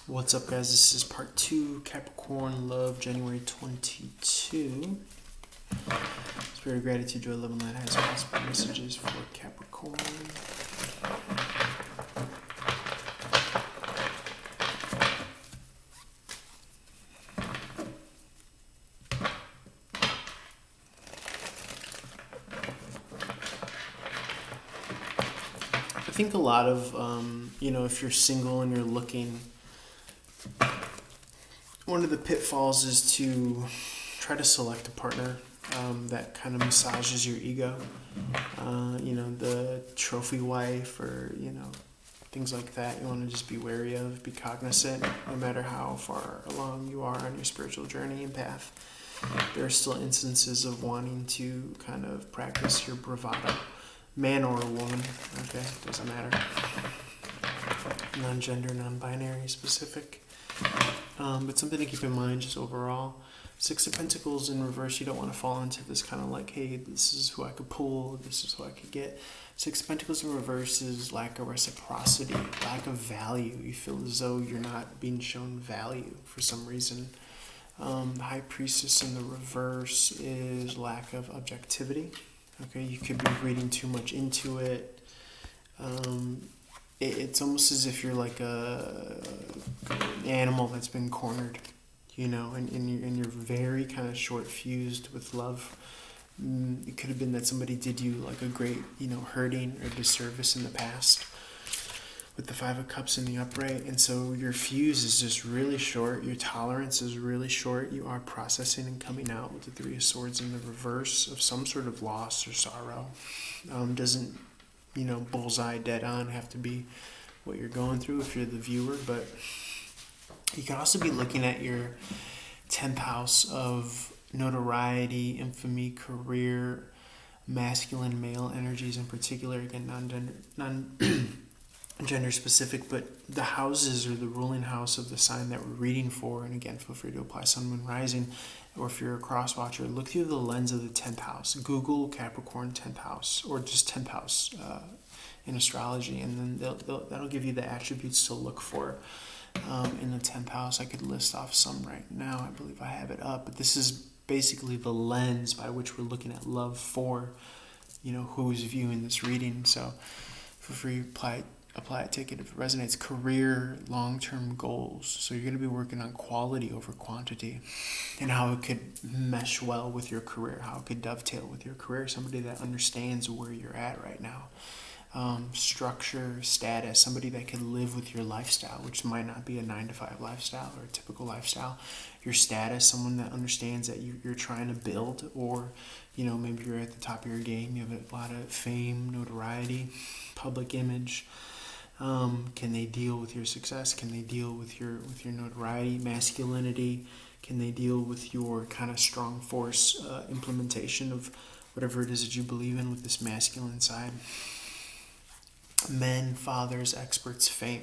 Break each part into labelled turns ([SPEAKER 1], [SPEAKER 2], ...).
[SPEAKER 1] What's up, guys? This is part 2, Capricorn Love, January 22. Spirit of gratitude, joy, love, and light has possible messages for Capricorn. I think a lot of, if you're single and you're looking, one of the pitfalls is to try to select a partner that kind of massages your ego. The trophy wife or, things like that. You want to just be wary of, be cognizant, no matter how far along you are on your spiritual journey and path. There are still instances of wanting to kind of practice your bravado. Man or a woman, okay, doesn't matter. Non-gender, non-binary specific. But something to keep in mind just overall. Six of Pentacles in reverse, you don't want to fall into this kind of like, hey, this is who I could pull, this is who I could get. Six of Pentacles in reverse is lack of reciprocity, lack of value. You feel as though you're not being shown value for some reason. The High Priestess in the reverse is lack of objectivity. Okay, you could be reading too much into it. It's almost as if you're like an animal that's been cornered, and you're very kind of short-fused with love. It could have been that somebody did you like a great, hurting or disservice in the past with the Five of Cups in the upright. And so your fuse is just really short. Your tolerance is really short. You are processing and coming out with the Three of Swords in the reverse of some sort of loss or sorrow. Doesn't, bullseye dead on have to be what you're going through if you're the viewer, but you can also be looking at your 10th house of notoriety, infamy, career, masculine male energies in particular, again, non-gender specific, but the houses or the ruling house of the sign that we're reading for, and again, feel free to apply Sun, Moon, Rising, or if you're a cross watcher, look through the lens of the 10th house. Google Capricorn 10th house, or just 10th house in astrology, and then that'll give you the attributes to look for in the 10th house. I could list off some right now. I believe I have it up, but this is basically the lens by which we're looking at love for, who's viewing this reading. So feel free to apply it, take it if it resonates. Career, long-term goals. So you're going to be working on quality over quantity and how it could mesh well with your career, how it could dovetail with your career. Somebody that understands where you're at right now. Structure, status, somebody that can live with your lifestyle, which might not be a 9-to-5 lifestyle or a typical lifestyle. Your status, someone that understands that you're trying to build, or maybe you're at the top of your game, you have a lot of fame, notoriety, public image. Can they deal with your success? Can they deal with your notoriety, masculinity? Can they deal with your kind of strong force implementation of whatever it is that you believe in with this masculine side? Men, fathers, experts, fame.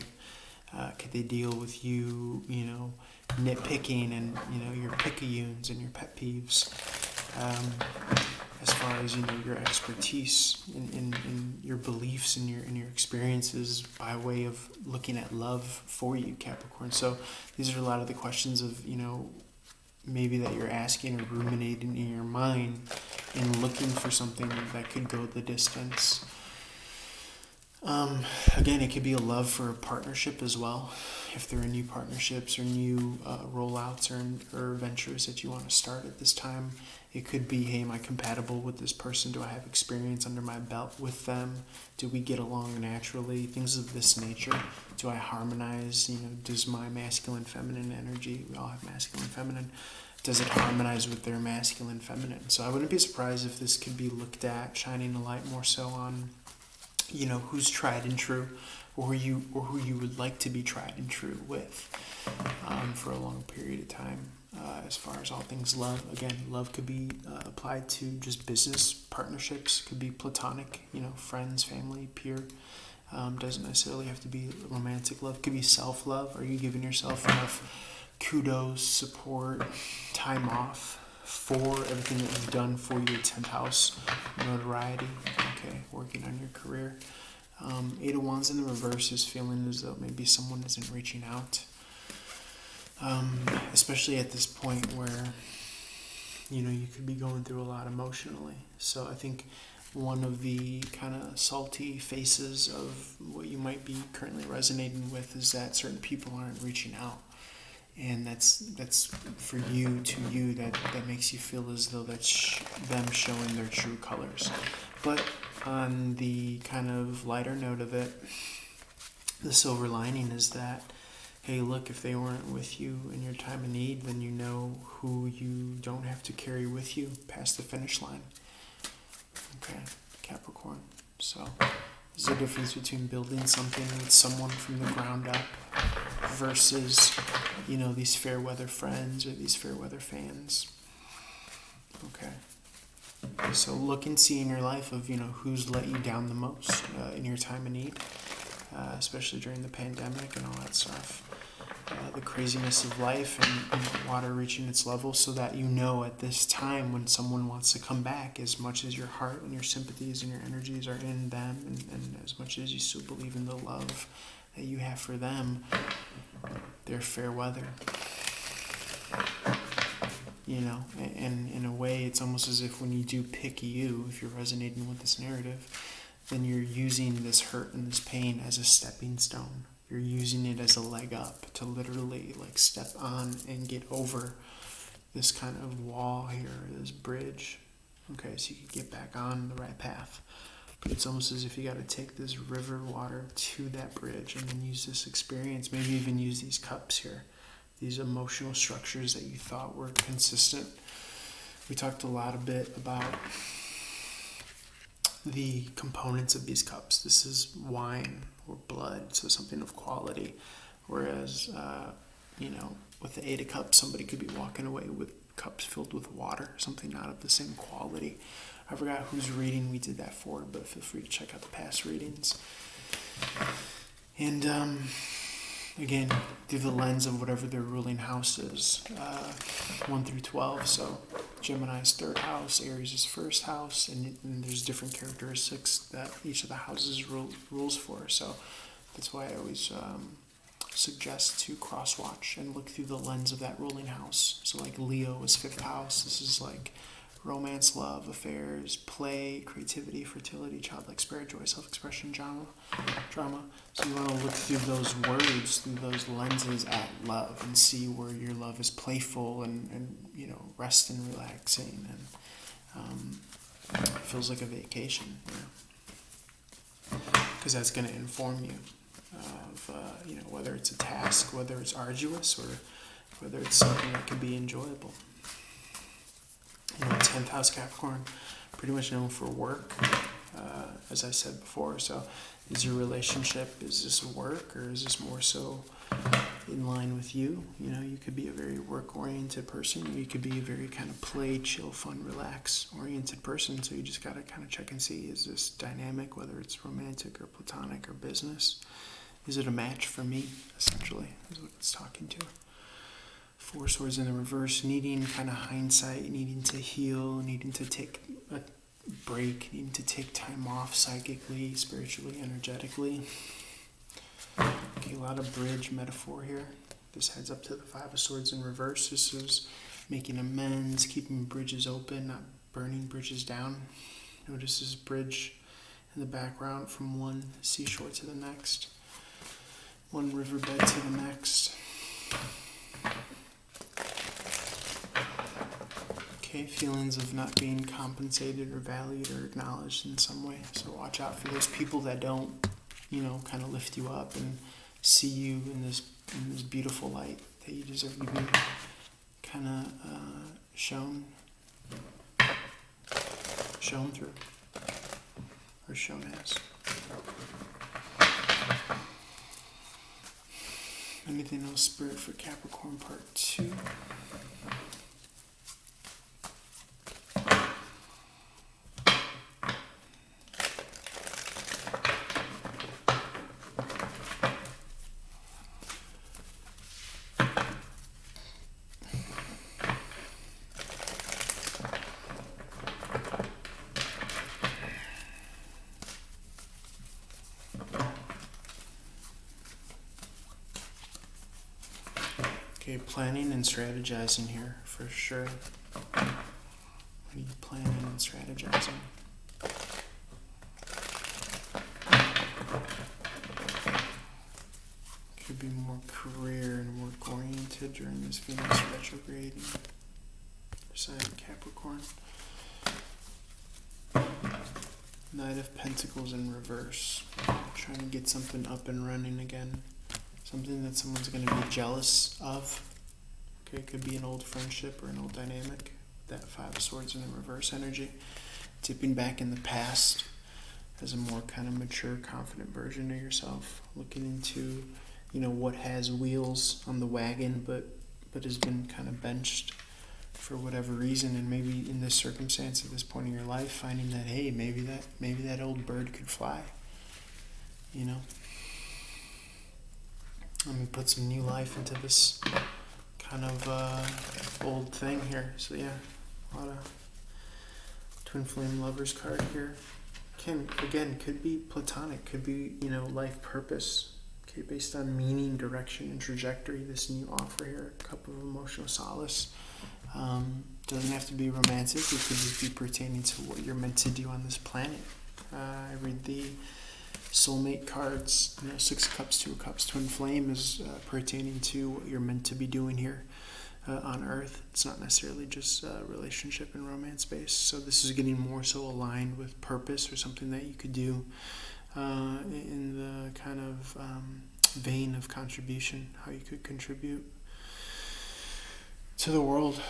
[SPEAKER 1] Could they deal with you, nitpicking and, your picayunes and your pet peeves? As far as, your expertise in your beliefs and your experiences by way of looking at love for you, Capricorn. So these are a lot of the questions of, maybe that you're asking or ruminating in your mind and looking for something that could go the distance. Again, it could be a love for a partnership as well. If there are new partnerships or new rollouts or ventures that you want to start at this time, it could be, hey, am I compatible with this person? Do I have experience under my belt with them? Do we get along naturally? Things of this nature. Do I harmonize? Does my masculine, feminine energy, we all have masculine, feminine, does it harmonize with their masculine, feminine? So I wouldn't be surprised if this could be looked at, shining a light more so on who's tried and true, or who you would like to be tried and true with for a long period of time. As far as all things love, again, love could be applied to just business partnerships, could be platonic, friends, family, peer. Doesn't necessarily have to be romantic love. Could be self-love. Are you giving yourself enough kudos, support, time off for everything that you've done for your 10th house notoriety? Okay, working on your career. 8 of Wands in the reverse is feeling as though maybe someone isn't reaching out. especially at this point where, you could be going through a lot emotionally. So I think one of the kind of salty faces of what you might be currently resonating with is that certain people aren't reaching out. And that's for you, to you, that makes you feel as though that's them showing their true colors. But on the kind of lighter note of it, the silver lining is that, hey, look, if they weren't with you in your time of need, then you know who you don't have to carry with you past the finish line. Okay, Capricorn. So there's a difference between building something with someone from the ground up versus, these fair weather friends or these fair weather fans. Okay. So look and see in your life of, who's let you down the most in your time of need, especially during the pandemic and all that stuff. The craziness of life and water reaching its level, so that at this time when someone wants to come back, as much as your heart and your sympathies and your energies are in them, and as much as you still believe in the love that you have for them, they're fair weather. And in a way, it's almost as if when you do pick you, if you're resonating with this narrative, then you're using this hurt and this pain as a stepping stone. You're using it as a leg up to literally step on and get over this kind of wall here, this bridge. Okay, so you can get back on the right path. But it's almost as if you got to take this river water to that bridge and then use this experience, maybe even use these cups here, these emotional structures that you thought were consistent. We talked a bit about the components of these cups. This is wine or blood, so something of quality. Whereas, with the 8 of Cups, somebody could be walking away with cups filled with water, something not of the same quality. I forgot whose reading we did that for, but feel free to check out the past readings. And again, through the lens of whatever their ruling house is, 1 through 12. So Gemini's 3rd house, Aries' 1st house, and there's different characteristics that each of the houses rules for. So that's why I always suggest to cross-watch and look through the lens of that ruling house. So Leo is 5th house. This is romance, love, affairs, play, creativity, fertility, childlike spirit, joy, self-expression, drama. So you want to look through those words, through those lenses at love, and see where your love is playful and rest and relaxing, and it feels like a vacation, because that's going to inform you of whether it's a task, whether it's arduous, or whether it's something that can be enjoyable. 10th house Capricorn, pretty much known for work, as I said before. So is your relationship, is this work, or is this more so in line with you? You could be a very work-oriented person, or you could be a very kind of play, chill, fun, relax-oriented person. So you just got to kind of check and see, is this dynamic, whether it's romantic or platonic or business? Is it a match for me, essentially, is what it's talking to. 4 swords in the reverse, needing kind of hindsight, needing to heal, needing to take a break, needing to take time off psychically, spiritually, energetically. Okay, a lot of bridge metaphor here. This heads up to the 5 of swords in reverse. This is making amends, keeping bridges open, not burning bridges down. Notice this bridge in the background from one seashore to the next, one riverbed to the next. Okay, feelings of not being compensated or valued or acknowledged in some way. So watch out for those people that don't, kind of lift you up and see you in this beautiful light that you deserve to be kind of shown through, or shown as. Anything else, Spirit, for Capricorn Part 2? Okay, planning and strategizing here for sure. What are you planning and strategizing? Could be more career and work oriented during this Venus retrograde. Sign Capricorn. Knight of Pentacles in reverse. Trying to get something up and running again. Something that someone's going to be jealous of. Okay, it could be an old friendship or an old dynamic. That Five of Swords in the reverse energy. Dipping back in the past as a more kind of mature, confident version of yourself. Looking into, what has wheels on the wagon but has been kind of benched for whatever reason, and maybe in this circumstance at this point in your life, finding that, hey, maybe that old bird could fly. Let me put some new life into this kind of old thing here. So yeah, a lot of twin flame lovers card here. Could be platonic, could be life purpose. Okay, based on meaning, direction, and trajectory. This new offer here, a cup of emotional solace. Doesn't have to be romantic. It could just be pertaining to what you're meant to do on this planet. I read the soulmate cards. 6 of Cups, 2 of Cups, twin flame is pertaining to what you're meant to be doing here on Earth. It's not necessarily just relationship and romance based. So this is getting more so aligned with purpose or something that you could do in the kind of vein of contribution, how you could contribute to the world.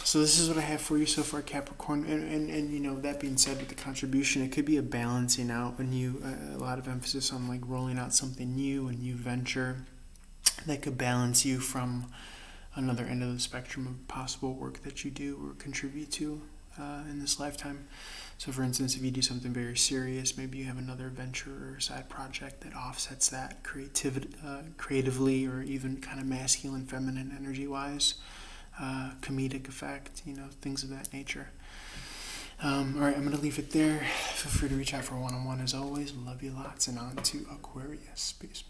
[SPEAKER 1] So this is what I have for you so far, Capricorn. And that being said, with the contribution, it could be a balancing out when a lot of emphasis on like rolling out something new, a new venture that could balance you from another end of the spectrum of possible work that you do or contribute to in this lifetime. So for instance, if you do something very serious, maybe you have another venture or side project that offsets that creatively, or even kind of masculine, feminine energy wise, comedic effect, things of that nature. All right, I'm going to leave it there. Feel free to reach out for a one-on-one as always. Love you lots, and on to Aquarius. Peace.